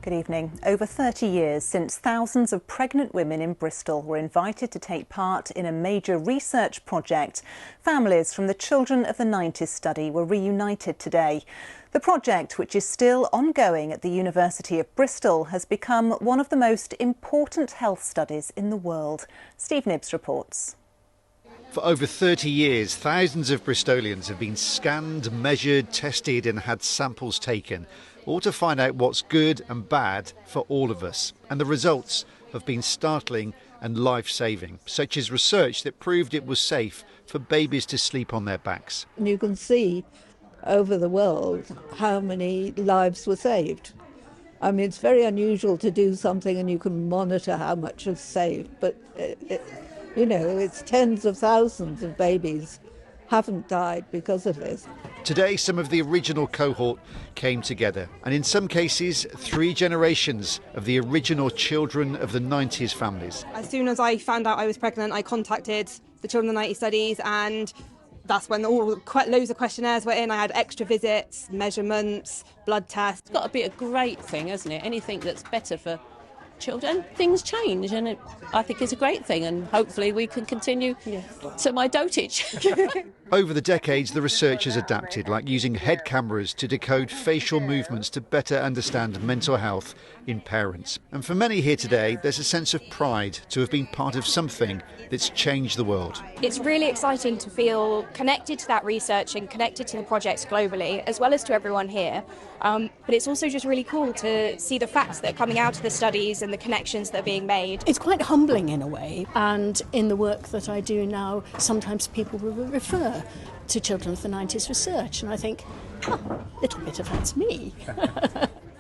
Good evening. Over 30 years since thousands of pregnant women in Bristol were invited to take part in a major research project, families from the Children of the 90s study were reunited today. The project, which is still ongoing at the University of Bristol, has become one of the most important health studies in the world. Steve Nibbs reports. For over 30 years, thousands of Bristolians have been scanned, measured, tested and had samples taken, all to find out what's good and bad for all of us. And the results have been startling and life-saving, such as research that proved it was safe for babies to sleep on their backs. And you can see over the world how many lives were saved. I mean, it's very unusual to do something and you can monitor how much is saved, but it's tens of thousands of babies haven't died because of this. Today, some of the original cohort came together, and in some cases, 3 generations of the original Children of the 90s families. As soon as I found out I was pregnant, I contacted the Children of the 90s studies, and that's when loads of questionnaires were in. I had extra visits, measurements, blood tests. It's got to be a great thing, hasn't it? Anything that's better for children, things change, and I think it's a great thing, and hopefully we can continue to my dotage. Over the decades, the research has adapted, like using head cameras to decode facial movements to better understand mental health in parents. And for many here today, there's a sense of pride to have been part of something that's changed the world. It's really exciting to feel connected to that research and connected to the projects globally, as well as to everyone here. But it's also just really cool to see the facts that are coming out of the studies and the connections that are being made. It's quite humbling in a way, and in the work that I do now, sometimes people will refer to Children of the 90s research, and I think, a little bit of that's me.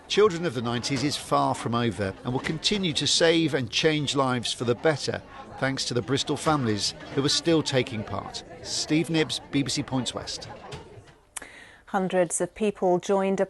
Children of the 90s is far from over and will continue to save and change lives for the better, thanks to the Bristol families who are still taking part. Steve Nibbs, BBC Points West. Hundreds of people joined a